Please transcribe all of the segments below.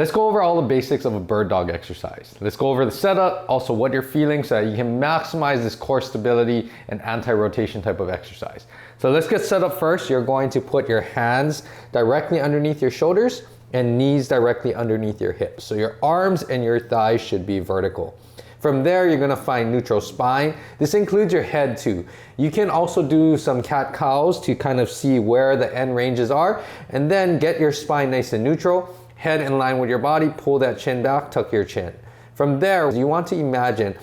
Let's go over all the basics of a bird dog exercise. Let's go over the setup, also what you're feeling so that you can maximize this core stability and anti-rotation type of exercise. So let's get set up first. You're going to put your hands directly underneath your shoulders and knees directly underneath your hips. So your arms and your thighs should be vertical. From there, you're gonna find neutral spine. This includes your head too. You can also do some cat-cows to kind of see where the end ranges are, and then get your spine nice and neutral. Head in line with your body, pull that chin back, tuck your chin. From there, you want to imagine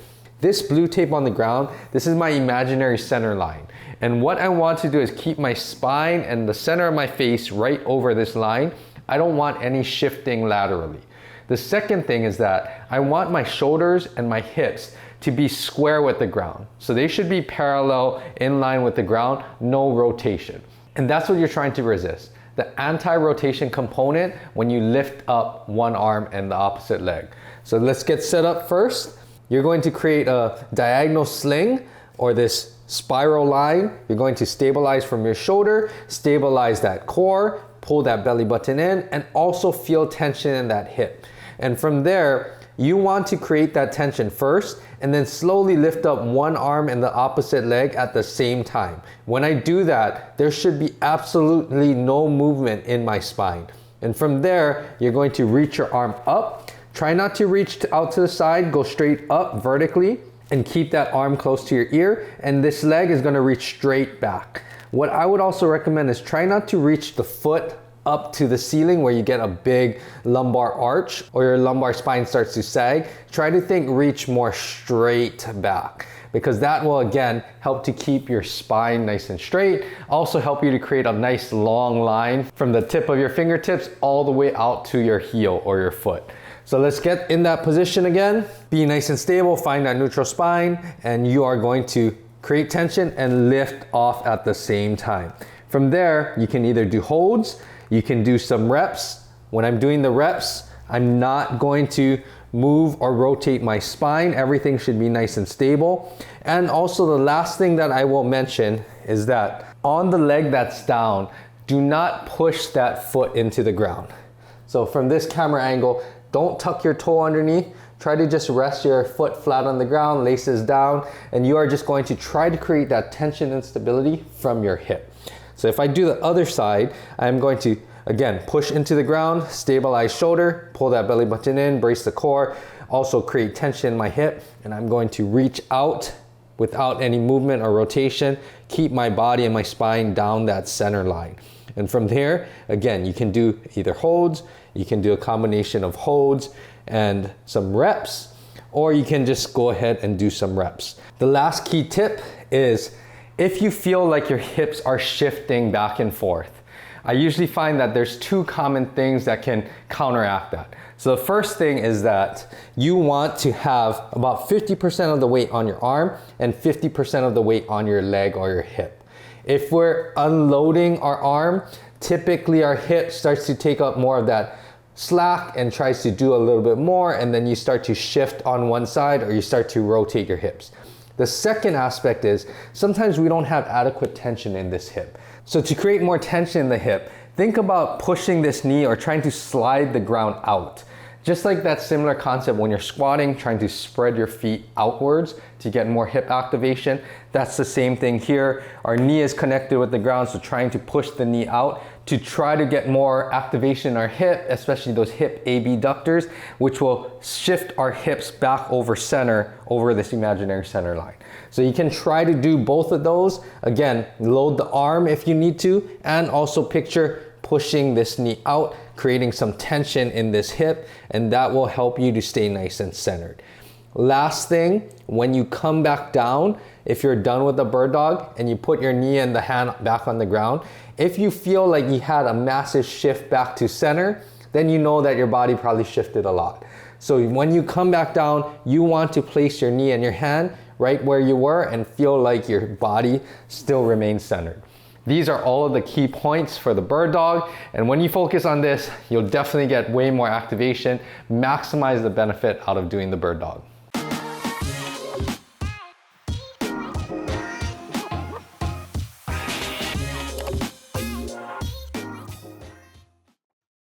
this blue tape on the ground. This is my imaginary center line. And what I want to do is keep my spine and the center of my face right over this line. I don't want any shifting laterally. The second thing is that I want my shoulders and my hips to be square with the ground. So they should be parallel, in line with the ground, no rotation. And that's what you're trying to resist. The anti-rotation component when you lift up one arm and the opposite leg. So let's get set up first. You're going to create a diagonal sling or this spiral line. You're going to stabilize from your shoulder, stabilize that core, pull that belly button in, and also feel tension in that hip. And from there, you want to create that tension first and then slowly lift up one arm and the opposite leg at the same time. When I do that, there should be absolutely no movement in my spine. And from there, you're going to reach your arm up. Try not to reach out to the side, go straight up vertically and keep that arm close to your ear. And this leg is gonna reach straight back. What I would also recommend is try not to reach the foot up to the ceiling where you get a big lumbar arch or your lumbar spine starts to sag. Try to reach more straight back because that will again help to keep your spine nice and straight. Also help you to create a nice long line from the tip of your fingertips all the way out to your heel or your foot. So let's get in that position again. Be nice and stable, find that neutral spine, and you are going to create tension and lift off at the same time. From there, you can either do holds, you can do some reps. When I'm doing the reps, I'm not going to move or rotate my spine. Everything should be nice and stable. And also the last thing that I will mention is that on the leg that's down, do not push that foot into the ground. So from this camera angle, don't tuck your toe underneath. Try to just rest your foot flat on the ground, laces down, and you are just going to try to create that tension and stability from your hip. So if I do the other side, I'm going to, again, push into the ground, stabilize shoulder, pull that belly button in, brace the core, also create tension in my hip, and I'm going to reach out without any movement or rotation, keep my body and my spine down that center line. And from there, again, you can do either holds, you can do a combination of holds and some reps, or you can just go ahead and do some reps. The last key tip is if you feel like your hips are shifting back and forth, I usually find that there's two common things that can counteract that. So the first thing is that you want to have about 50% of the weight on your arm and 50% of the weight on your leg or your hip. If we're unloading our arm, typically our hip starts to take up more of that slack and tries to do a little bit more, and then you start to shift on one side or you start to rotate your hips. The second aspect is sometimes we don't have adequate tension in this hip. So to create more tension in the hip, think about pushing this knee or trying to slide the ground out. Just like that similar concept when you're squatting, trying to spread your feet outwards to get more hip activation. That's the same thing here. Our knee is connected with the ground, so trying to push the knee out to try to get more activation in our hip, especially those hip abductors, which will shift our hips back over center, over this imaginary center line. So you can try to do both of those. Again, load the arm if you need to, and also picture pushing this knee out, creating some tension in this hip, and that will help you to stay nice and centered. Last thing, when you come back down, if you're done with the bird dog and you put your knee and the hand back on the ground, if you feel like you had a massive shift back to center, then you know that your body probably shifted a lot. So when you come back down, you want to place your knee and your hand right where you were and feel like your body still remains centered. These are all of the key points for the bird dog, and when you focus on this, you'll definitely get way more activation, maximize the benefit out of doing the bird dog.